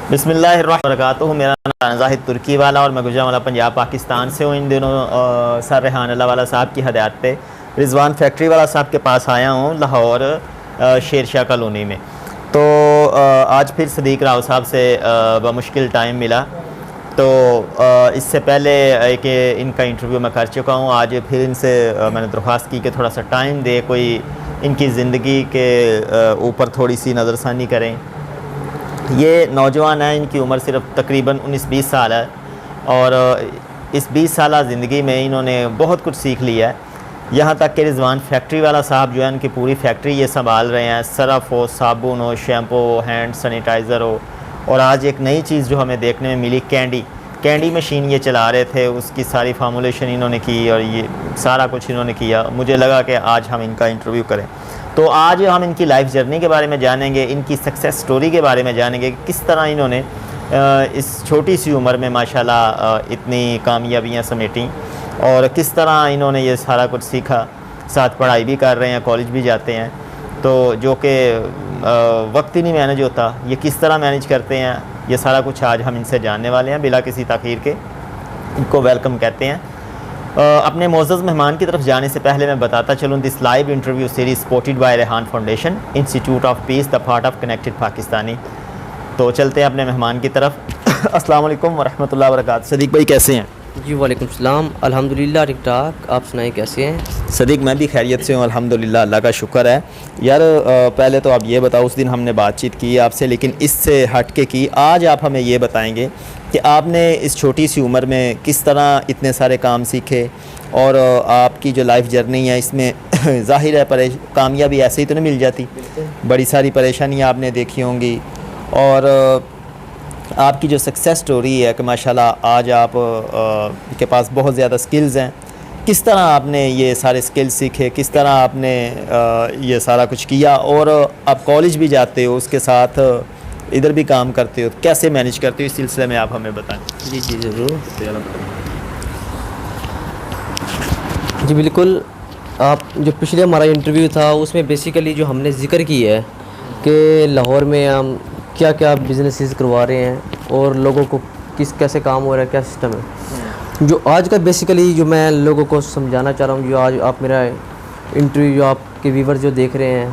बिस्मिल्लाहिर्रहमानिर्रहीम। मेरा नाम जाहिद तुर्की वाला और मैं गुजरांवाला पंजाब पाकिस्तान से हूँ। इन दिनों सर रेहान अल्लाह वाला साहब की हदायत पे रिजवान फैक्ट्री वाला साहब के पास आया हूँ लाहौर शेरशाह कॉलोनी में। तो आज फिर सदीक राव साहब से बमुश्किल टाइम मिला। तो इससे पहले एक इनका इंटरव्यू मैं कर चुका हूँ। आज फिर इनसे मैंने दरख्वास्त की कि थोड़ा सा टाइम दे, कोई इनकी ज़िंदगी के ऊपर थोड़ी सी नज़रसानी करें। ये नौजवान है, इनकी उम्र सिर्फ तकरीबन 19-20 साल है और इस 20 साल ज़िंदगी में इन्होंने बहुत कुछ सीख लिया है। यहाँ तक कि रिजवान फैक्ट्री वाला साहब जो है इनकी पूरी फैक्ट्री ये संभाल रहे हैं। सरफ़ हो, साबुन हो, शैम्पू हो, हैंड सैनिटाइज़र हो, और आज एक नई चीज़ जो हमें देखने में मिली, कैंडी मशीन ये चला रहे थे, उसकी सारी फार्मूलेशन इन्होंने की और ये सारा कुछ इन्होंने किया। मुझे लगा कि आज हम इनका इंटरव्यू करें। तो आज हम इनकी लाइफ जर्नी के बारे में जानेंगे, इनकी सक्सेस स्टोरी के बारे में जानेंगे कि किस तरह इन्होंने इस छोटी सी उम्र में माशाल्लाह इतनी कामयाबियां समेटी और किस तरह इन्होंने ये सारा कुछ सीखा। साथ पढ़ाई भी कर रहे हैं, कॉलेज भी जाते हैं, तो जो कि वक्त ही नहीं मैनेज होता, ये किस तरह मैनेज करते हैं, ये सारा कुछ आज हम इनसे जानने वाले हैं। बिला किसी ताख़ीर के इनको वेलकम कहते हैं। अपने मोअज़्ज़ज़ मेहमान की तरफ जाने से पहले मैं बताता चलूँ, this live interview series supported by Rehan foundation institute of peace the part of connected Pakistani. तो चलते हैं अपने मेहमान की तरफ। अस्सलाम वालेकुम वरहमतुल्लाहि वबरकातुहू। सदीक भाई कैसे हैं? जी वालेकुम सलाम, अल्हम्दुलिल्लाह ठीक ठाक। आप सुनाएं कैसे हैं? सदीक मैं भी खैरियत से हूँ अल्हम्दुलिल्लाह, अल्लाह का शुक्र है। यार पहले तो आप ये बताओ, उस दिन हमने बातचीत की आपसे, लेकिन इससे हट के की आज आप हमें ये बताएंगे कि आपने इस छोटी सी उम्र में किस तरह इतने सारे काम सीखे और आपकी जो लाइफ जर्नी है इसमें ज़ाहिर है कामयाबी ऐसे ही तो नहीं मिल जाती, बड़ी सारी परेशानियाँ आपने देखी होंगी और आपकी जो सक्सेस स्टोरी है कि माशाल्लाह आज आप के पास बहुत ज़्यादा स्किल्स हैं। किस तरह आपने ये सारे स्किल्स सीखे, किस तरह आपने ये सारा कुछ किया और आप कॉलेज भी जाते हो, उसके साथ इधर भी काम करते हो, कैसे मैनेज करते हो, इस सिलसिले में आप हमें बताएं। जी जी ज़रूर। जी बिल्कुल। आप जो पिछले हमारा इंटरव्यू था उसमें बेसिकली जो हमने ज़िक्र की है कि लाहौर में हम क्या क्या बिजनेसेस करवा रहे हैं और लोगों को कैसे काम हो रहा है, क्या सिस्टम है। जो आज का बेसिकली जो मैं लोगों को समझाना चाह रहा हूँ, जो आज आप मेरा इंटरव्यू जो आपके व्यूवर जो देख रहे हैं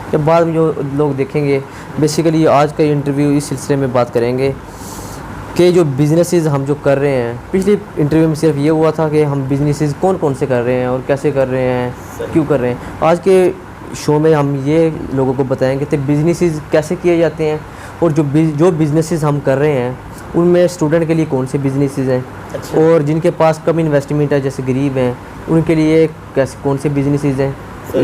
या बाद में जो लोग देखेंगे, बेसिकली आज का इंटरव्यू इस सिलसिले में बात करेंगे कि जो बिज़नेसेस हम जो कर रहे हैं। पिछले इंटरव्यू में सिर्फ ये हुआ था कि हम बिज़नेसेस कौन कौन से कर रहे हैं और कैसे कर रहे हैं, क्यों कर रहे हैं। आज के शो में हम ये लोगों को बताएंगे कि बिज़नेसेस कैसे किए जाते हैं और जो बिज़नेसेस हम कर रहे हैं उनमें स्टूडेंट के लिए कौन से बिज़नेसेस हैं। अच्छा। और जिनके पास कम इन्वेस्टमेंट है, जैसे गरीब हैं, उनके लिए कैसे कौन से बिज़नेसेस हैं।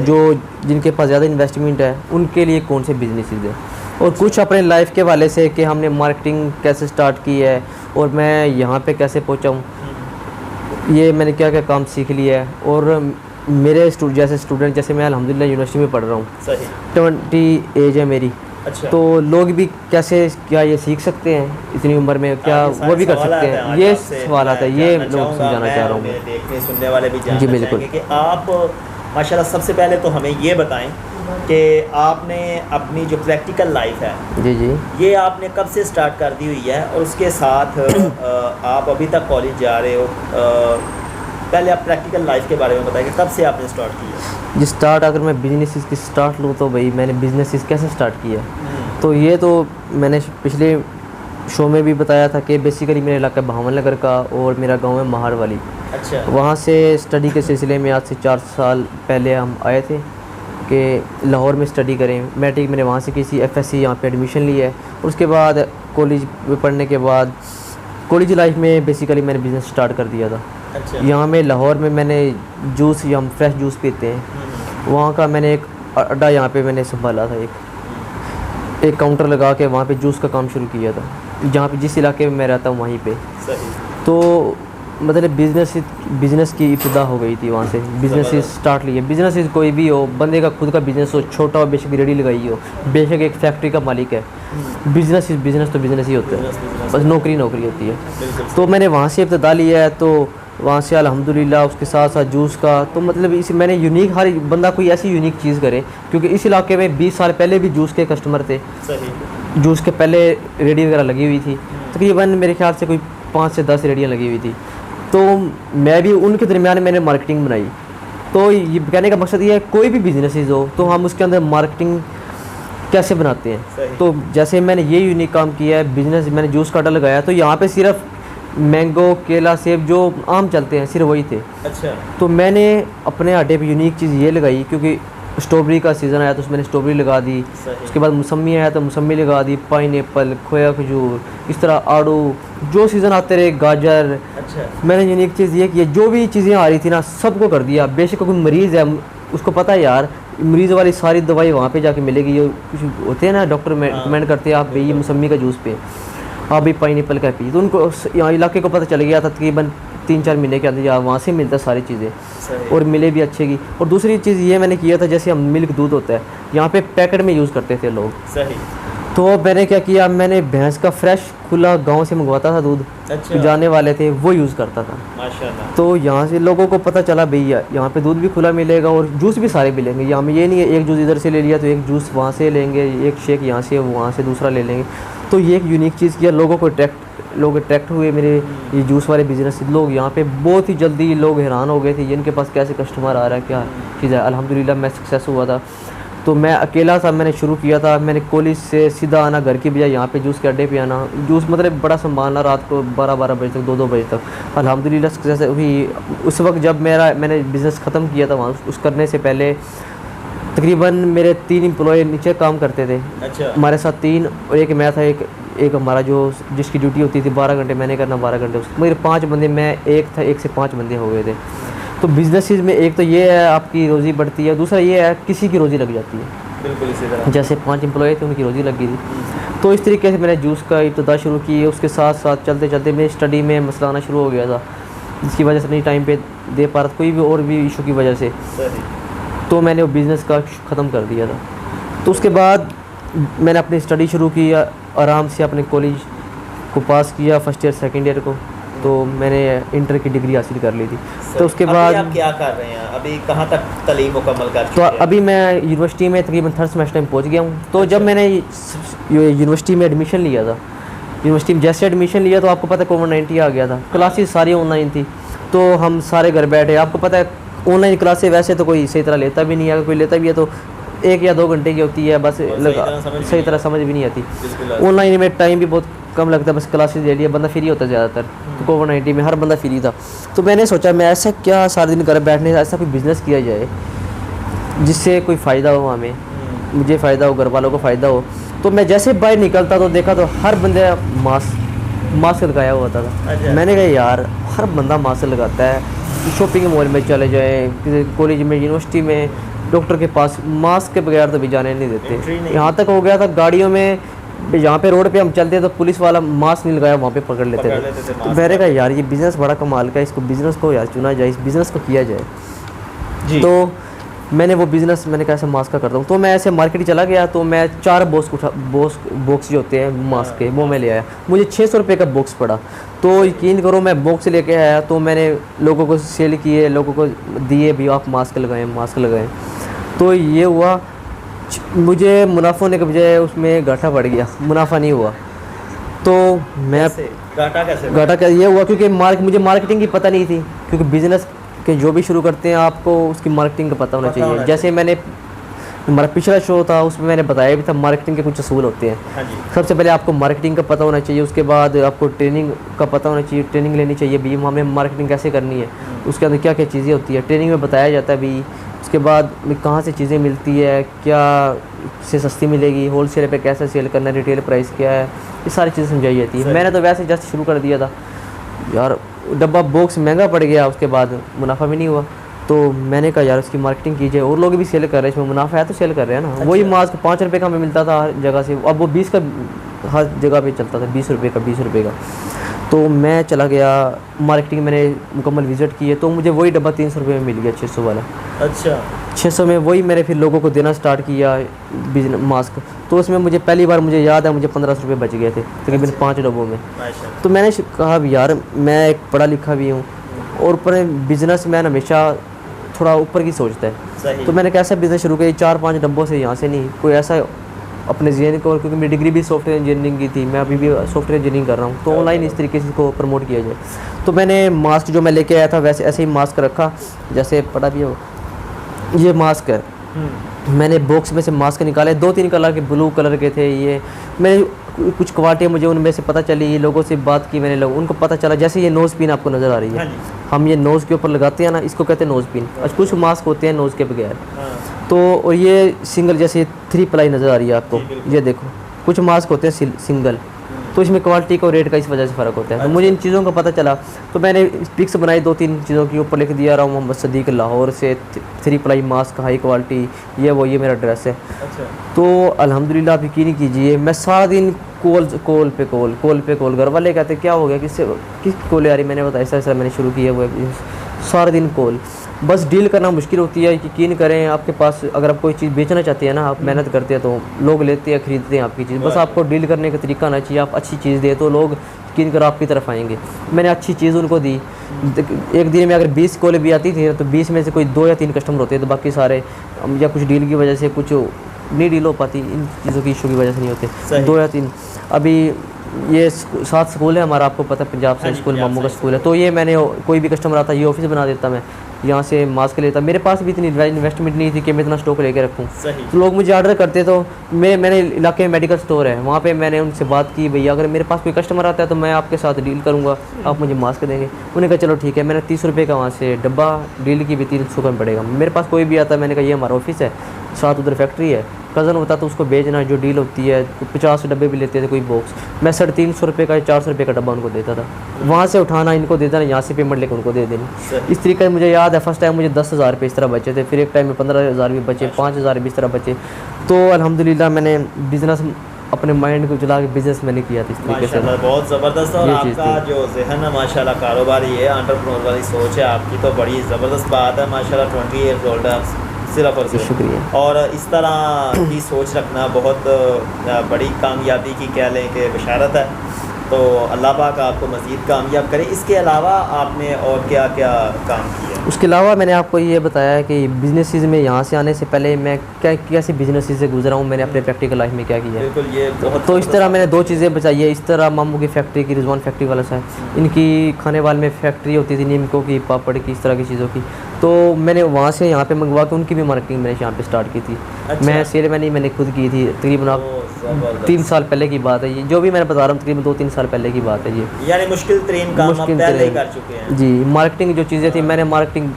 जो जिनके पास ज़्यादा इन्वेस्टमेंट है उनके लिए कौन से बिज़नेसेस हैं। और कुछ अपने लाइफ के हवाले से कि हमने मार्केटिंग कैसे स्टार्ट की है और मैं यहाँ पे कैसे पहुँचा हूँ, ये मैंने क्या क्या काम सीख लिया है। और मेरे जैसे स्टूडेंट, जैसे मैं अल्हम्दुलिल्लाह यूनिवर्सिटी में पढ़ रहा हूँ, 20 एज है मेरी। अच्छा। तो लोग भी कैसे क्या ये सीख सकते हैं इतनी उम्र में, क्या वो भी कर सकते हैं, ये सवाल आता है। ये लोग समझाना चाह रहा हूँ। देखने सुनने वाले भी जानना जी बिल्कुल कि आप माशाल्लाह सबसे पहले तो हमें ये बताएं कि आपने अपनी जो प्रैक्टिकल लाइफ है, जी जी, ये आपने कब से स्टार्ट कर दी हुई है और उसके साथ आप अभी तक कॉलेज जा रहे हो। पहले आप प्रैक्टिकल लाइफ के बारे में बताइए, कब से आपने स्टार्ट किया? जी स्टार्ट अगर मैं बिजनेस की स्टार्ट लूँ तो भाई मैंने बिजनेस कैसे स्टार्ट किया, तो ये तो मैंने पिछले शो में भी बताया था कि बेसिकली मेरा इलाका भावन नगर का और मेरा गांव है महार वाली। अच्छा। वहाँ से स्टडी के सिलसिले में आज से 4 साल पहले हम आए थे कि लाहौर में स्टडी करें। मैट्रिक मैंने वहाँ से किसी FSC यहाँ पे एडमिशन लिया है और उसके बाद कॉलेज में पढ़ने के बाद कॉलेज लाइफ में बेसिकली मैंने बिज़नेस स्टार्ट कर दिया था। अच्छा। यहाँ में लाहौर में मैंने जूस, हम फ्रेश जूस पीते हैं, वहाँ का मैंने एक अड्डा यहाँ पे मैंने संभाला था, एक काउंटर लगा के वहाँ पे जूस का काम शुरू किया था, जहाँ पे जिस इलाके में मैं रहता हूँ वहीं पे। सही। तो मतलब बिज़नेस की इब्तिदा हो गई थी वहाँ से, बिज़नेस स्टार्ट लिए। बिज़नेस कोई भी हो, बंदे का खुद का बिज़नेस हो, छोटा हो, बेशक रेडी लगाई हो, बेशक एक फैक्ट्री का मालिक है, बिज़नेस तो बिज़नेस ही होता है, बस नौकरी होती है। तो मैंने वहाँ से इब्तिदा लिया है। तो वहाँ से अल्हम्दुलिल्लाह उसके साथ साथ जूस का, तो मतलब इस मैंने यूनिक, हर बंदा कोई ऐसी यूनिक चीज़ करे, क्योंकि इस इलाके में 20 साल पहले भी जूस के कस्टमर थे। सही। जूस के पहले रेडी वगैरह लगी हुई थी, तकरीबन मेरे ख्याल से कोई 5 से 10 रेडियाँ लगी हुई थी। तो मैं भी उनके दरमियान मैंने मार्केटिंग बनाई। तो ये कहने का मकसद ये है, कोई भी बिजनेसेस हो तो हम उसके अंदर मार्केटिंग कैसे बनाते हैं। तो जैसे मैंने ये यूनिक काम किया है, बिज़नेस मैंने जूस का अड्डा लगाया, तो यहाँ पे सिर्फ मैंगो, केला, सेब जो आम चलते हैं सिर्फ वही थे। अच्छा। तो मैंने अपने अड्डे पे यूनिक चीज़ ये लगाई, क्योंकि स्ट्रॉबेरी का सीज़न आया तो उसमें मैंने स्ट्रॉबेरी लगा दी। उसके बाद मौसमी आया तो मौसमी लगा दी, पाइनएप्पल, खोया खजूर, इस तरह आड़ू, जो सीज़न आते रहे, गाजर। अच्छा। मैंने यूनिक चीज़ ये की, जो भी चीज़ें आ रही थी ना सबको कर दिया। बेशक कोई मरीज़ है, उसको पता है यार मरीज़ वाली सारी दवाई वहाँ पे जाके मिलेगी। ये कुछ होते हैं ना, डॉक्टर रिकमेंड करते हैं आप भाई ये मौसमी का जूस पे, आप भी पाइनएप्पल का पी, तो उनको यहाँ इलाके को पता चल गया था। तकरीबन 3-4 महीने के अंदर यार वहाँ से मिलता सारी चीज़ें, और मिले भी अच्छे की। और दूसरी चीज़ ये मैंने किया था, जैसे हम मिल्क दूध होता है यहाँ पे पैकेट में यूज़ करते थे लोग। सही। तो मैंने क्या किया, मैंने भैंस का फ्रेश खुला गांव से मंगवाता था दूध। अच्छा। जो जाने वाले थे वो यूज़ करता था। माशाल्लाह। तो यहाँ से लोगों को पता चला भैया यहाँ पे दूध भी खुला मिलेगा और जूस भी सारे मिलेंगे। यहाँ में ये नहीं है एक जूस इधर से ले लिया तो एक जूस वहाँ से लेंगे, एक शेक यहाँ से वहाँ से दूसरा ले लेंगे। तो ये एक यूनिक चीज़ किया, लोग अट्रैक्ट हुए मेरे ये जूस वाले बिज़नेस से। लोग यहाँ पे बहुत ही जल्दी लोग हैरान हो गए थे, इनके पास कैसे कस्टमर आ रहा है, क्या चीज़ है। अल्हम्दुलिल्लाह मैं सक्सेस हुआ था। तो मैं अकेला था, मैंने शुरू किया था। मैंने कॉलेज से सीधा आना घर की बजाय यहाँ पे जूस के अड्डे पे आना, जूस मतलब बड़ा संभालना, रात को 12-12 बजे तक, 2-2 बजे तक। अल्हम्दुलिल्लाह सक्सेस हुई। उस वक्त जब मैंने बिज़नेस ख़त्म किया था वहाँ, उस करने से पहले तकरीबन मेरे 3 एम्प्लॉय नीचे काम करते थे। अच्छा। हमारे साथ 3 और एक मैं था, एक हमारा जिसकी ड्यूटी होती थी 12 घंटे मैंने करना, 12 घंटे उसके। मेरे 5 बंदे, मैं एक था, 1 से 5 बंदे हो गए थे। तो बिजनेसेस में एक तो ये है आपकी रोज़ी बढ़ती है, दूसरा ये है किसी की रोज़ी लग जाती है। बिल्कुल इसी तरह। जैसे 5 एम्प्लॉय थे उनकी रोज़ी लग गई थी। तो इस तरीके से मैंने जूस का इब्तिदा शुरू की। उसके साथ साथ चलते चलते मेरी स्टडी में मसला आना शुरू हो गया था, जिसकी वजह से नहीं टाइम पे दे पा रहा था, कोई भी और भी इशू की वजह से। तो मैंने वो बिज़नेस का ख़त्म कर दिया था। तो उसके बाद मैंने अपनी स्टडी शुरू की, आराम से अपने कॉलेज को पास किया, फर्स्ट ईयर सेकंड ईयर को। तो मैंने इंटर की डिग्री हासिल कर ली थी। तो उसके बाद आप क्या कर रहे हैं अभी, कहाँ तक तालीम मुकम्मल कर चुके तो हैं? अभी मैं यूनिवर्सिटी में तकरीबन 3rd सेमेस्टर में पहुंच गया हूँ। तो जब मैंने यूनिवर्सिटी में एडमिशन लिया था, यूनिवर्सिटी में जैसे एडमिशन लिया तो आपको पता है कोविड-19 आ गया था, क्लासेस सारी ऑनलाइन थी। तो हम सारे घर बैठे, आपको पता है ऑनलाइन क्लासेस वैसे तो कोई सही तरह लेता भी नहीं है, अगर कोई लेता भी है तो 1 या 2 घंटे की होती है बस, सही तरह समझ भी नहीं आती। ऑनलाइन में टाइम भी बहुत कम लगता है, बस क्लासेस ले लिया, बंदा फ्री होता है ज़्यादातर। तो कोविड-19 में हर बंदा फ्री था। तो मैंने सोचा मैं ऐसा क्या सारे दिन घर बैठने से ऐसा कोई बिज़नेस किया जाए जिससे कोई फ़ायदा हो, हमें, मुझे फ़ायदा हो, घर वालों को फ़ायदा हो। तो मैं जैसे बाहर निकलता तो देखा तो हर बंदे मास्क लगाया हुआ था। मैंने कहा यार हर बंदा मास्क लगाता है, शॉपिंग मॉल में चले जाए, किसी कॉलेज में, यूनिवर्सिटी में, डॉक्टर के पास, मास्क के बगैर तो भी जाने नहीं देते। यहाँ तक हो गया था गाड़ियों में, जहाँ पे रोड पे हम चलते तो पुलिस वाला मास्क नहीं लगाया वहाँ पे पकड़ लेते थे। तो मैंने कहा यार ये बिज़नेस बड़ा कमाल का है, इसको बिज़नेस को यार चुना जाए, इस बिज़नेस को किया जाए जी। तो मैंने वो बिज़नेस मैंने कैसे मास्क का करता हूँ। तो मैं ऐसे मार्केट चला गया, तो मैं 4 बॉक्स जो होते हैं मास्क के वो मैं ले आया। मुझे 600 रुपये का बॉक्स पड़ा। तो यकीन करो मैं बॉक्स लेके आया तो मैंने लोगों को सेल किए, लोगों को दिए भी आप मास्क लगाएं। तो ये हुआ, मुझे मुनाफा होने के बजाय उसमें घाटा बढ़ गया, मुनाफा नहीं हुआ। तो मैं घाटा क्या ये हुआ क्योंकि मुझे मार्केटिंग की पता नहीं थी, क्योंकि बिज़नेस के जो भी शुरू करते हैं आपको उसकी मार्केटिंग का पता होना चाहिए। जैसे मैंने हमारा पिछला शो था उसमें मैंने बताया भी था मार्केटिंग के कुछ असूल होते हैं। हाँ जी। सबसे पहले आपको मार्केटिंग का पता होना चाहिए, उसके बाद आपको ट्रेनिंग का पता होना चाहिए, ट्रेनिंग लेनी चाहिए भी हमें मार्केटिंग कैसे करनी है, उसके अंदर क्या क्या चीज़ें होती है, ट्रेनिंग में बताया जाता है भी। उसके बाद कहाँ से चीज़ें मिलती है, क्या से सस्ती मिलेगी, होल सेल पर कैसे सेल करना है, रिटेल प्राइस क्या है, ये सारी चीज़ें समझाई जाती है। मैंने तो वैसे जस्ट शुरू कर दिया था यार, डब्बा बॉक्स महंगा पड़ गया, उसके बाद मुनाफा भी नहीं हुआ। तो मैंने कहा यार उसकी मार्केटिंग कीजिए, और लोग भी सेल कर रहे हैं, इसमें मुनाफा है तो सेल कर रहे हैं ना। अच्छा। वही मास्क 5 रुपये का हमें मिलता था हर जगह से, अब वो 20 का हर जगह पे चलता था, 20 रुपये का। तो मैं चला गया मार्केटिंग, मैंने मुकम्मल विज़िट किए तो मुझे वही डब्बा 300 रुपये में मिल गया, 600 वाला। अच्छा। 600 में वही मैंने फिर लोगों को देना स्टार्ट किया बिजनेस मास्क। तो उसमें मुझे पहली बार मुझे याद है मुझे 1500 रुपये बच गए थे तकरीबन 5 डब्बों में। तो मैंने कहा यार मैं एक पढ़ा लिखा भी हूँ, और ऊपर बिजनेसमैन हमेशा थोड़ा ऊपर की सोचता है। सही। तो मैंने कैसा बिज़नेस शुरू किया 4-5 डब्बों से, यहाँ से नहीं, कोई ऐसा अपने जहन को, क्योंकि मेरी डिग्री भी सॉफ्टवेयर इंजीनियरिंग की थी, मैं अभी भी सॉफ्टवेयर इंजीनियरिंग कर रहा हूँ, तो ऑनलाइन इस तरीके से इसको प्रमोट किया जाए। तो मैंने मास्क जो मैं लेके आया था वैसे ऐसे ही मास्क रखा, जैसे पड़ा भी हो, ये मास्क है। मैंने बॉक्स में से मास्क निकाले, 2-3 कलर के, ब्लू कलर के थे ये। मैं कुछ क्वालिटी मुझे उनमें से पता चली, ये लोगों से बात की मैंने, लोग उनको पता चला, जैसे ये नोज़ पिन आपको नज़र आ रही है, हम ये नोज़ के ऊपर लगाते हैं ना, इसको कहते हैं नोज़ पिन। अच्छा, कुछ मास्क होते हैं नोज़ के बगैर, तो और ये सिंगल, जैसे 3 प्लाई नज़र आ रही है आपको, ये देखो, कुछ मास्क होते हैं सिंगल, तो इसमें क्वालिटी का रेट का इस वजह से फ़र्क होता है। तो मुझे इन चीज़ों का पता चला, तो मैंने पिक्स बनाई 2-3 चीज़ों के ऊपर, लिख दिया रहा हूँ मोहम्मद सदीक लाहौर से 3 प्लाई मास्क, हाई क्वालिटी, ये मेरा ड्रेस है। अच्छा। तो अल्हम्दुलिल्लाह आप यकीन कीजिए, मैं सारा दिन कॉल पे कॉल, घर वाले कहते क्या हो गया, किस कॉल आ रही, मैंने बताया ऐसा मैंने शुरू किया हुआ है, सारा दिन कॉल। बस डील करना मुश्किल होती है, यकीन करें, आपके पास अगर आप कोई चीज़ बेचना चाहते हैं ना, आप मेहनत करते हैं तो लोग लेते हैं, ख़रीदते हैं आपकी चीज़, बस आपको डील करने का तरीका आना चाहिए। आप अच्छी चीज़ दे तो लोग यकीन कर आपकी तरफ आएंगे। मैंने अच्छी चीज़ उनको दी, एक दिन में अगर 20 कॉल भी आती थी तो 20 में से कोई 2 या 3 कस्टमर होते हैं, तो बाकी सारे या कुछ डील की वजह से, कुछ नहीं डील हो पाती, इन चीज़ों की इशू की वजह से नहीं होते, 2 या 3। अभी ये 7 स्कूल है हमारा, आपको पता है, पंजाब से स्कूल, मामू का स्कूल है, तो ये मैंने, कोई भी कस्टमर आता ये ऑफिस बना देता, मैं यहाँ से मास्क लेता। मेरे पास भी इतनी इन्वेस्टमेंट नहीं थी कि मैं इतना स्टॉक लेके रखूँ, तो लोग मुझे ऑर्डर करते, तो मैंने इलाके में मेडिकल स्टोर है, वहाँ पे मैंने उनसे बात की, भैया अगर मेरे पास कोई कस्टमर आता है तो मैं आपके साथ डील करूँगा, आप मुझे मास्क देंगे। उन्होंने कहा चलो ठीक है। मैंने 30 रुपये का वहाँ से डब्बा डील की भी 300 का पड़ेगा। मेरे पास कोई भी आता, मैंने कहा ये हमारा ऑफिस है, साथ उधर फैक्ट्री है, कज़न होता तो उसको बेचना, जो डील होती है, 50 डब्बे भी लेते थे कोई बॉक्स, मैं 350 रुपये का 400 रुपये का डब्बा उनको देता था, वहाँ से उठाना इनको देता ना, यहाँ से पेमेंट लेकर उनको दे देनी। इस तरीके से मुझे याद है फर्स्ट टाइम मुझे 10,000 रुपये इस तरह बचे थे, फिर एक टाइम में 15,000 भी बचे, 5,000 भी इस तरह बचे। तो अल्हम्दुलिल्लाह मैंने बिज़नेस अपने माइंड को चला के बिज़नेस मैंने किया था इस तरीके से। बहुत ज़बरदस्त। और आपका जो जहन है माशाल्लाह, कारोबारी है, एंटरप्रेन्योर वाली सोच है आपकी, तो बड़ी ज़बरदस्त बात है माशाल्लाह। 20 ईयर्स ओल्ड है सिर्फ और सिर्फ, शुक्रिया। और इस तरह की सोच रखना बहुत बड़ी कामयाबी की कह लें कि बशारत है। तो अल्लाह पाक आपको मज़ीद कामयाब करे। इसके अलावा आपने और क्या क्या काम किया? उसके अलावा मैंने आपको ये बताया कि बिजनेसिस में यहाँ से आने से पहले मैं कैसे बिजनेसिस से गुजरा हूँ, मैंने अपने प्रैक्टिकल लाइफ में क्या किया। बिल्कुल, ये बहुत तो इस तरह मैंने 2 चीज़ें बचाई है। इस तरह मामू की फैक्ट्री की, रिजवान फैक्ट्री वाला सा, इनकी खाने वाले में फैक्ट्री होती थी, नीमको की, पापड़ की, इस तरह की चीज़ों की। तो मैंने वहाँ से यहाँ पे मंगवा के उनकी भी मार्केटिंग मैंने यहाँ पे स्टार्ट की थी। अच्छा। मैं सेल मैंने खुद की थी, तकरीबन 3 साल पहले की बात है ये, जो भी मैंने बता रहा हूँ तकरीबन 2-3 साल पहले की बात है ये। यानी मुश्किल तरीन काम आप पहले ही कर चुके हैं। जी, मार्केटिंग जो चीज़ें थी, मैंने मार्केटिंग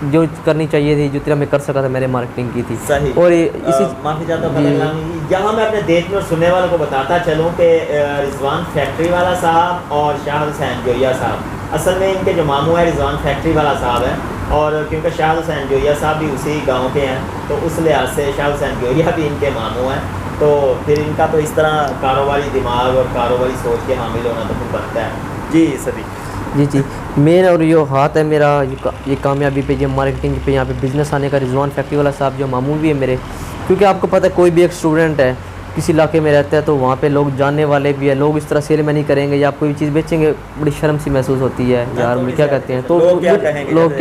जो करनी चाहिए थी, जितना मैं कर सका था मैंने मार्केटिंग की थी। सही। और इसी माफ़ी चाहता हूँ, यहाँ मैं अपने देश में और सुनने वालों को बताता चलूँ कि रिजवान फैक्ट्री वाला साहब और शाह हुसैन जोया साहब, असल में इनके जो मामू है रिजवान फैक्ट्री वाला साहब है, और क्योंकि शाह हुसैन जोया साहब भी उसी गांव के हैं, तो उस लिहाज से शाह हुसैन जोया भी इनके मामू हैं। तो फिर इनका तो इस तरह कारोबारी दिमाग और कारोबारी सोच के हामिल होना तो फिर बनता है। जी सदीक जी मेन और ये हाथ है मेरा ये कामयाबी पे, ये मार्केटिंग पे, यहाँ पे बिज़नेस आने का। रिजवान फैक्ट्री वाला साहब जो मामू भी है मेरे, क्योंकि आपको पता है कोई भी एक स्टूडेंट है किसी इलाके में रहता है तो वहाँ पे लोग जानने वाले भी है, लोग इस तरह सेल में नहीं करेंगे या कोई चीज़ बेचेंगे, बड़ी शर्म सी महसूस होती है यार, मुझे क्या कहते हैं, तो लोग क्या कहेंगे, लोग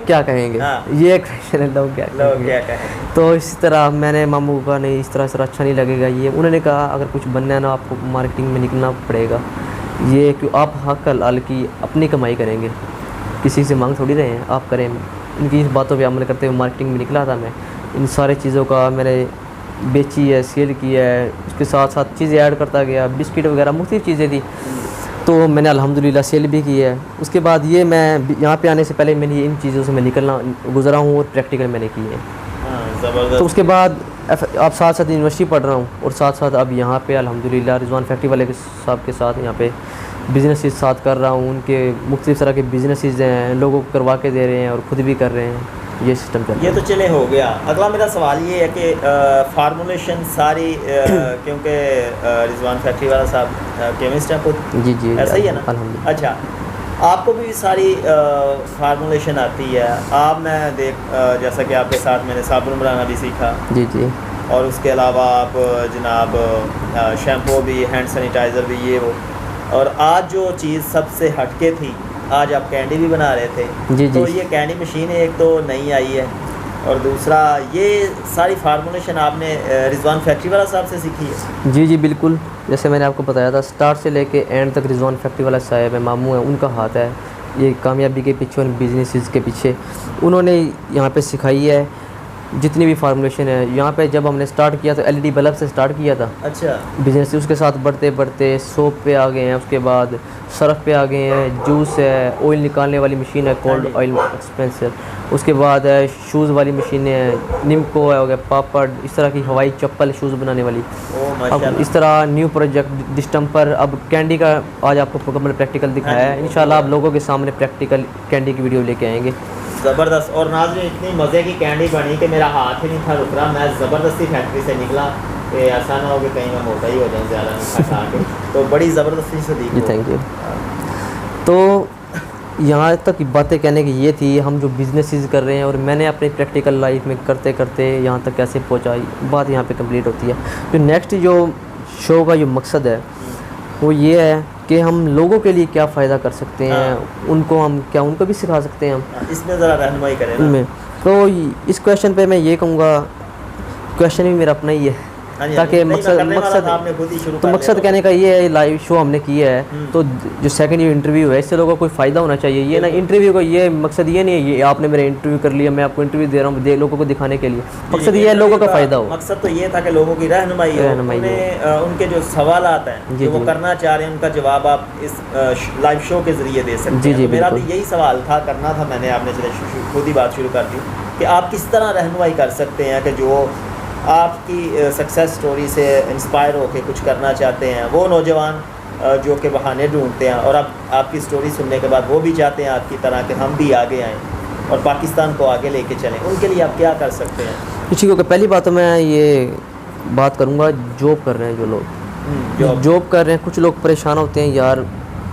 क्या कहेंगे, ये क्वेश्चन है, लोग क्या कहेंगे। तो इस तरह मैंने मामू का नहीं, इस तरह अच्छा नहीं लगेगा ये, उन्होंने कहा अगर कुछ बनना है ना आपको मार्केटिंग में निकलना पड़ेगा, ये कि आप हक हलाल की अपनी कमाई करेंगे, किसी से मांग थोड़ी रहे हैं, आप करें। इनकी इस बातों पे अमल करते हुए मार्केटिंग में निकला था मैं। इन सारी चीज़ों का मैंने बेची है, सेल किया है, उसके साथ साथ चीज़ें ऐड करता गया, बिस्किट वगैरह मुख्तलिफ़ चीज़ें थी, तो मैंने अल्हम्दुलिल्लाह सेल भी की है। उसके बाद ये मैं यहाँ पे आने से पहले मैंने इन चीज़ों से मैं निकलना गुजरा हूँ और प्रैक्टिकल मैंने की है। तो उसके बाद आप साथ साथ यूनिवर्सिटी पढ़ रहा हूँ और साथ साथ अब यहाँ पे अल्हम्दुलिल्लाह रिजवान फैक्ट्री वाले के साहब के साथ यहाँ पे बिज़नेस साथ कर रहा हूँ। उनके मुख्तलिफ़ तरह के बिज़नेसेस हैं, लोगों को करवा के दे रहे हैं और ख़ुद भी कर रहे हैं, ये सिस्टम चल रहा है। ये तो चले हो गया। अगला मेरा सवाल ये है कि फार्मूलेशन सारी क्योंकि रिजवान फैक्ट्री वाला साहब केमिस्ट है खुद, जी ऐसा ही है ना? अल्हम्दुलिल्लाह। अच्छा, आपको भी सारी फार्मूलेशन आती है? आप मैं जैसा कि आपके साथ मैंने साबुन बनाना भी सीखा, जी, और उसके अलावा आप जनाब शैम्पू भी, हैंड सैनिटाइज़र भी, ये वो, और आज जो चीज़ सबसे हटके थी आज आप कैंडी भी बना रहे थे। जी, तो जी। ये कैंडी मशीन एक तो नई आई है, और दूसरा ये सारी फार्मूलेशन आपने रिजवान फैक्ट्री वाला साहब से सीखी है? जी जी बिल्कुल, जैसे मैंने आपको बताया था स्टार्ट से लेके एंड तक रिजवान फैक्ट्री वाला साहब है, मामू है, उनका हाथ है ये कामयाबी के पीछे और बिजनेस के पीछे। उन्होंने यहाँ पे सिखाई है जितनी भी फार्मूलेशन है। यहाँ पे जब हमने स्टार्ट किया तो एलईडी बल्ब से स्टार्ट किया था अच्छा। बिजनेस, उसके साथ बढ़ते बढ़ते सोप पे आ गए हैं, उसके बाद सर्फ पे आ गए हैं, जूस है, ऑयल निकालने वाली मशीन है, कोल्ड ऑयल एक्सपेंसर, उसके बाद है शूज़ वाली मशीनें हैं, निम्को है हो गया, पापड़, इस तरह की हवाई चप्पल शूज़ बनाने वाली। ओ अब माशाल्लाह। इस तरह न्यू प्रोजेक्ट डिस्टम्पर, अब कैंडी का आज आपको मुकम्मल प्रैक्टिकल दिखाया है। इंशाल्लाह आप लोगों के सामने प्रैक्टिकल कैंडी की वीडियो लेके आएंगे। ज़बरदस्त। और नाज़रीन इतनी मज़े की कैंडी बनी कि मेरा हाथ ही नहीं था रुक रहा, मैं ज़बरदस्ती फैक्ट्री से निकला कि ऐसा ना हो कि कहीं मैं मोटा ही हो जाऊँ ज़्यादा मीठा खा के। तो बड़ी ज़बरदस्ती से दी। जी थैंक यू। तो यहाँ तक की बातें कहने की ये थी, हम जो बिजनेसेस कर रहे हैं और मैंने अपनी प्रैक्टिकल लाइफ में करते करते यहाँ तक कैसे पहुँचा, बात यहाँ पे कंप्लीट होती है। तो नेक्स्ट जो शो का जो मकसद है वो ये है कि हम लोगों के लिए क्या फ़ायदा कर सकते हैं, उनको हम क्या उनको भी सिखा सकते हैं हम इसमें ज़रा रहनुमाई करें ना। उनमें। तो इस क्वेश्चन पे मैं ये कहूँगा, क्वेश्चन भी मेरा अपना ही है, ताकि मकसद कहने का ये है, लाइव शो हमने किया है तो जो सेकंड ये इंटरव्यू है इससे लोगों को कोई फ़ायदा होना चाहिए। ये ना इंटरव्यू का ये मकसद ये नहीं है ये आपने मेरा इंटरव्यू कर लिया मैं आपको इंटरव्यू दे रहा हूँ लोगों को दिखाने के लिए, मकसद ये है लोगों का फ़ायदा हो। मकसद तो ये था कि लोगों की रहनुमाई हो, उनके जो सवाल हैं जो वो करना चाह रहे हैं उनका जवाब आप इस लाइव शो के ज़रिए दे सकते हैं। मेरा भी यही सवाल था, करना था मैंने, आपने खुद ही बात शुरू कर दी कि आप किस तरह रहनुमाई कर सकते हैं कि जो आपकी सक्सेस स्टोरी से इंस्पायर होकर कुछ करना चाहते हैं, वो नौजवान जो कि बहाने ढूंढते हैं और अब आपकी स्टोरी सुनने के बाद वो भी चाहते हैं आपकी तरह कि हम भी आगे आएँ और पाकिस्तान को आगे लेके चलें, उनके लिए आप क्या कर सकते हैं? किसी को पहली बात तो मैं ये बात करूँगा, जॉब कर रहे हैं जो लोग जॉब कर रहे हैं, कुछ लोग परेशान होते हैं यार,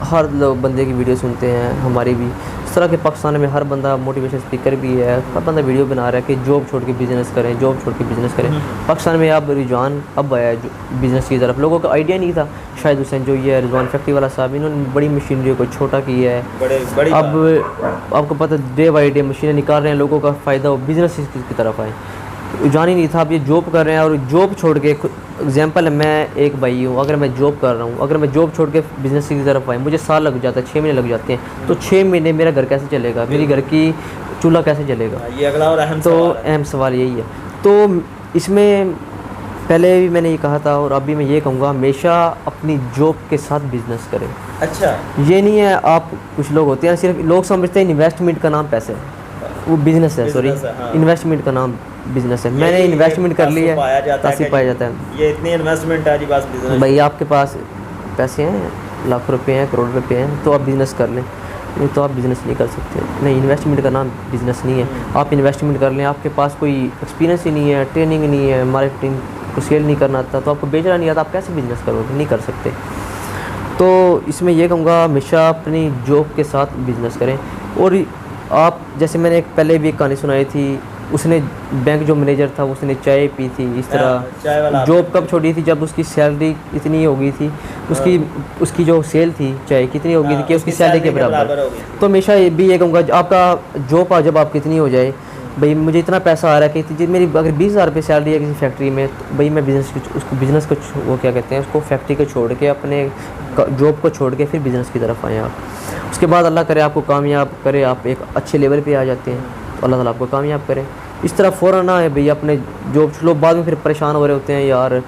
हर लोग बंदे की वीडियो सुनते हैं, हमारी भी इस तरह के पाकिस्तान में हर बंदा मोटिवेशन स्पीकर भी है, हर बंदा वीडियो बना रहा है कि जॉब छोड़ के बिज़नेस करें, जॉब छोड़ के बिज़नेस करें। पाकिस्तान में अब रुझान अब आया है बिज़नेस की तरफ, लोगों का आइडिया नहीं था। शाहिद हुसैन जो ये रिजवान फैक्ट्री वाला साहब, इन्होंने बड़ी मशीनरी को छोटा किया है। अब आपको पता डे बाई डे मशीनें निकाल रहे हैं, लोगों का फ़ायदा हो, बिज़नेस की तरफ आए, रुझान ही नहीं था। अब ये जॉब कर रहे हैं और जॉब छोड़ के, एग्जांपल है मैं एक भाई हूँ, अगर मैं जॉब कर रहा हूँ, अगर मैं जॉब छोड़ के बिज़नेस की तरफ आए, मुझे साल लग जाता है, 6 महीने लग जाते हैं, तो 6 महीने मेरा घर कैसे चलेगा, मेरी घर की चूल्हा कैसे चलेगा? ये अगला और अहम सवाल यही है। तो इसमें पहले भी मैंने ये कहा था और अभी मैं ये कहूँगा, हमेशा अपनी जॉब के साथ बिज़नेस करें। अच्छा, ये नहीं है आप, कुछ लोग होते हैं सिर्फ लोग समझते हैं इन्वेस्टमेंट का नाम पैसे है, वो बिज़नेस है, सॉरी इन्वेस्टमेंट का नाम बिज़नेस है। मैंने इन्वेस्टमेंट कर लिया है, पैसे पाया जाता है, ये इतनी इन्वेस्टमेंट है जी बस बिज़नेस। भाई आपके पास पैसे हैं, लाख रुपए हैं, करोड़ रुपए हैं, तो आप बिज़नेस कर लें, नहीं तो आप बिज़नेस नहीं कर सकते। नहीं, इन्वेस्टमेंट का नाम बिज़नेस नहीं है। आप इन्वेस्टमेंट कर लें, आपके पास कोई एक्सपीरियंस ही नहीं है, ट्रेनिंग नहीं है, मार्केटिंग को सेल नहीं करना आता, तो आपको बेचना नहीं आता, आप कैसे बिज़नेस करोगे? नहीं कर सकते। तो इसमें यह कहूँगा, हमेशा अपनी जॉब के साथ बिज़नेस करें। और आप जैसे मैंने एक पहले भी एक कहानी सुनाई थी, उसने बैंक जो मैनेजर था उसने चाय पी थी, इस तरह जॉब कब छोड़ी थी, जब उसकी सैलरी इतनी हो गई थी, उसकी जो सेल थी चाय कितनी हो गई थी कि उसकी सैलरी के बराबर। तो हमेशा ये भी ये कहूँगा, आपका जॉब जब आप कितनी हो जाए, भाई मुझे इतना पैसा आ रहा है कि मेरी अगर 20,000 रुपये सैलरी है किसी फैक्ट्री में, तो भाई मैं बिज़नेस को वो क्या कहते हैं उसको, फैक्ट्री को छोड़ के, अपने जॉब को छोड़ के फिर बिज़नेस की तरफ आएँ आप। उसके बाद अल्लाह करे आपको कामयाब करे, आप एक अच्छे लेवल पे आ जाते हैं, तो अल्लाह ताला आपको कामयाब करे। इस तरह फ़ौरन ना है भाई अपने जॉब, लोग बाद में फिर परेशान हो रहे होते हैं, यार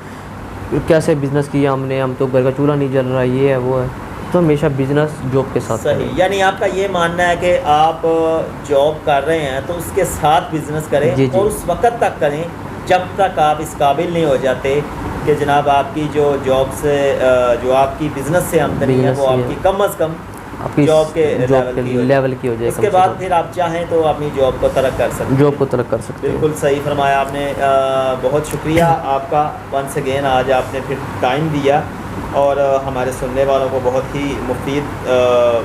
कैसे बिज़नेस किया हमने, हम तो घर का चूल्हा नहीं जल रहा, ये है वो है। तो हमेशा बिज़नेस जॉब के साथ सही। यानी आपका ये मानना है कि आप जॉब कर रहे हैं तो उसके साथ बिज़नेस करें, जी, और उस वक़्त तक करें जब तक आप इस काबिल नहीं हो जाते कि जनाब आपकी जो जॉब से जो आपकी बिज़नेस से आमदनी है वो आपकी कम अज़ कम आपकी जॉब के लेवल की हो जाए। उसके बाद फिर आप चाहें तो अपनी जॉब को तरक कर सकते हैं, जॉब को तरक कर सकते हैं। बिल्कुल सही फरमाया आपने। बहुत शुक्रिया आपका वंस अगेन, आज आपने फिर टाइम दिया और हमारे सुनने वालों को बहुत ही मुफीद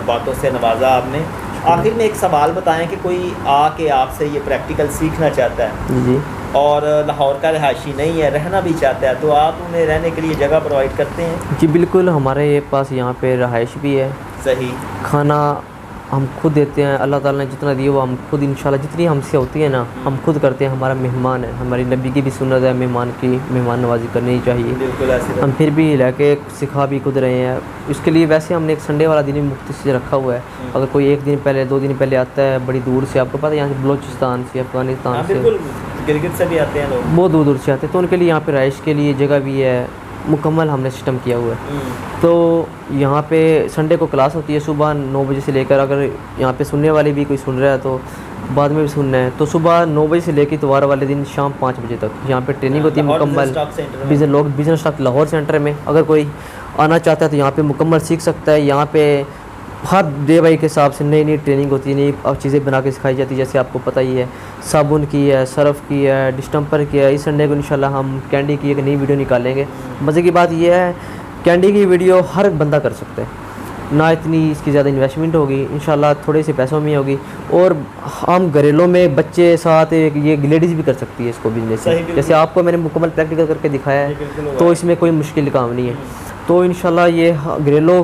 बातों से नवाजा आपने। आखिर में एक सवाल बताएं कि कोई आके आपसे ये प्रैक्टिकल सीखना चाहता है जी, और लाहौर का रहायशी नहीं है, रहना भी चाहता है, तो आप उन्हें रहने के लिए जगह प्रोवाइड करते हैं? जी बिल्कुल, हमारे पास यहाँ पे रहायश भी है, सही, खाना हम खुद देते हैं। अल्लाह ताला ने जितना दिया वो हम खुद इंशाल्लाह जितनी हमसे होती है ना हम खुद करते हैं। हमारा मेहमान है, हमारी नबी की भी सुन्नत है मेहमान की मेहमान नवाजी करनी ही चाहिए। बिल्कुल ऐसे हम फिर भी लेके सिखा भी खुद रहे हैं। इसके लिए वैसे हमने एक संडे वाला दिन भी मुख्तस से रखा हुआ है। अगर कोई एक दिन पहले 2 दिन पहले आता है बड़ी दूर से, आपको पता है यहाँ से बलोचिस्तान से, अफ़गानिस्तान से, बिल्कुल गिलगित से भी आते हैं लोग, बहुत दूर दूर से आते हैं, तो उनके लिए यहाँ पे रहाइश के लिए जगह भी है, मुकम्मल हमने सिस्टम किया हुआ है। तो यहाँ पे संडे को क्लास होती है सुबह 9 बजे से लेकर, अगर यहाँ पे सुनने वाले भी कोई सुन रहा है तो बाद में भी सुनना है तो सुबह 9 बजे से लेकर इतवार वाले दिन शाम 5 बजे तक यहाँ पे ट्रेनिंग होती है मुकम्मल। बिजनेस स्टॉक लाहौर सेंटर में अगर कोई आना चाहता है तो यहाँ पे मुकम्मल सीख सकता है। यहाँ पे हर डे बाई के हिसाब से नई नई ट्रेनिंग होती है, नई चीज़ें बना के सिखाई जाती है। जैसे आपको पता ही है साबुन की है, सरफ़ की है, डिस्टम्पर की है। इस संडे को इंशाल्लाह हम कैंडी की एक नई वीडियो निकालेंगे। मज़े की बात यह है कैंडी की वीडियो हर बंदा कर सकता है, ना इतनी इसकी ज़्यादा इन्वेस्टमेंट होगी, इंशाल्लाह थोड़े से पैसों में होगी। और हम घरेलों में बच्चे साथ ये लेडीज़ भी कर सकती है इसको बिजनेस से। जैसे आपको मैंने मुकम्मल प्रैक्टिकल करके दिखाया है तो इसमें कोई मुश्किल काम नहीं है। तो इंशाल्लाह ये घरेलू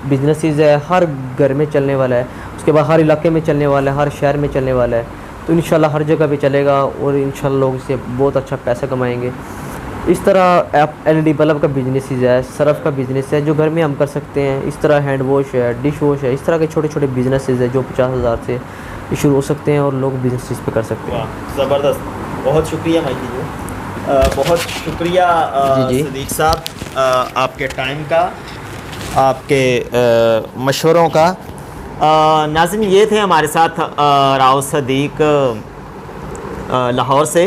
बिजनेसेस है, हर घर में चलने वाला है, उसके बाद हर इलाके में चलने वाला है, हर शहर में चलने वाला है। तो इंशाल्लाह हर जगह पे चलेगा और इंशाल्लाह लोग इससे बहुत अच्छा पैसा कमाएंगे। इस तरह LED बल्ब का बिजनेस है, सरफ़ का बिज़नेस है जो घर में हम कर सकते हैं। इस तरह हैंड वॉश है, डिश वॉश है, इस तरह के छोटे छोटे बिजनेसेस है जो 50,000 से शुरू हो सकते हैं और लोग बिजनेस पे कर सकते हैं। ज़बरदस्त, बहुत शुक्रिया माइकी जी, बहुत शुक्रिया जी। सदीक साहब आपके टाइम का, आपके मशवरों का। नाज़रीन ये थे हमारे साथ राव सदीक लाहौर से,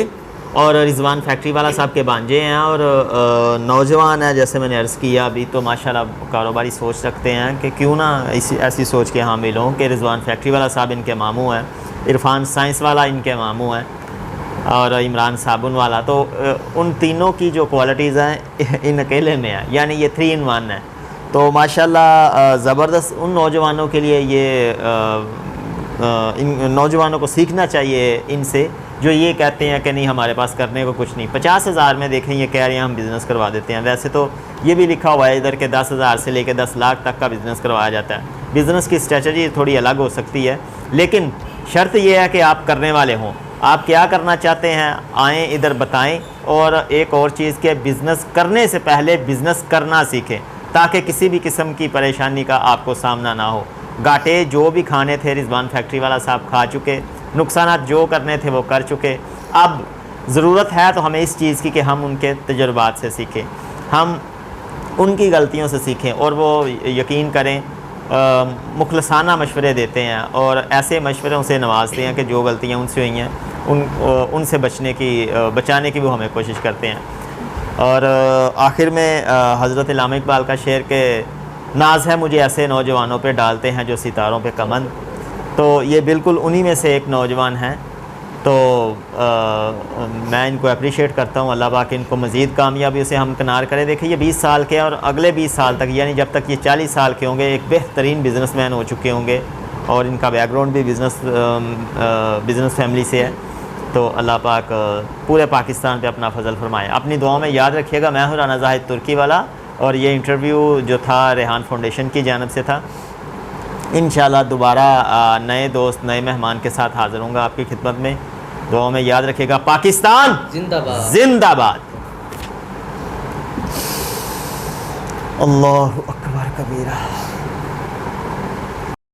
और रिजवान फैक्ट्री वाला साहब के भांजे हैं और नौजवान है। जैसे मैंने अर्ज़ किया अभी तो माशाल्लाह कारोबारी सोच रखते हैं कि क्यों ना ऐसी सोच के हामिल हों कि रिजवान फैक्ट्री वाला साहब इनके मामू हैं, इरफान साइंस वाला इनके मामू हैं और इमरान साबुन वाला। तो उन तीनों की जो क्वालिटीज़ हैं इन अकेले में है, यानी ये 3 in 1 है। तो माशाल्लाह ज़बरदस्त उन नौजवानों के लिए ये इन नौजवानों को सीखना चाहिए इनसे जो ये कहते हैं कि नहीं हमारे पास करने को कुछ नहीं। 50,000 में देखें ये कह रहे हैं हम बिज़नेस करवा देते हैं। वैसे तो ये भी लिखा हुआ है इधर के 10,000 से लेकर 10 लाख तक का बिज़नेस करवाया जाता है। बिज़नेस की स्ट्रेटजी थोड़ी अलग हो सकती है, लेकिन शर्त यह है कि आप करने वाले हों। आप क्या करना चाहते हैं आएँ इधर बताएं। और एक और चीज़ के बिज़नेस करने से पहले बिज़नेस करना सीखें ताकि किसी भी किस्म की परेशानी का आपको सामना ना हो। घाटे जो भी खाने थे रिजवान फैक्ट्री वाला साहब खा चुके, नुकसानात जो करने थे वो कर चुके। अब ज़रूरत है तो हमें इस चीज़ की कि हम उनके तजुर्बात से सीखें, हम उनकी गलतियों से सीखें। और वो यकीन करें मुखलसाना मशवरे देते हैं और ऐसे मशवरों से नवाजते हैं कि जो गलतियाँ उनसे हुई हैं उनसे बचाने की वो हमें कोशिश करते हैं। और आखिर में हज़रत इल्लामा इक़बाल का शेर के नाज है मुझे ऐसे नौजवानों पे डालते हैं जो सितारों पे कमंद। तो ये बिल्कुल उन्हीं में से एक नौजवान हैं। तो मैं इनको अप्रिशिएट करता हूँ। अल्लाह पाक इनको मज़ीद कामयाबी से हम किनार करें। देखिए ये 20 साल के और अगले 20 साल तक यानी जब तक ये 40 साल के होंगे एक बेहतरीन बिज़नेसमैन हो चुके होंगे और इनका बैकग्राउंड भी बिज़नेस फैमिली से है। तो अल्लाह पाक पूरे पाकिस्तान पे अपना फजल फरमाए। अपनी दुआओं में याद रखिएगा। मैं हूँ राना ज़ाहिद तुर्की वाला और ये इंटरव्यू जो था रेहान फाउंडेशन की जानिब से था। इंशाल्लाह दोबारा नए दोस्त नए मेहमान के साथ हाज़िर होऊंगा आपकी खिदमत में। दुआओं में याद रखिएगा। पाकिस्तान जिंदाबाद जिंदाबाद। अल्लाहु अकबर कबीरा।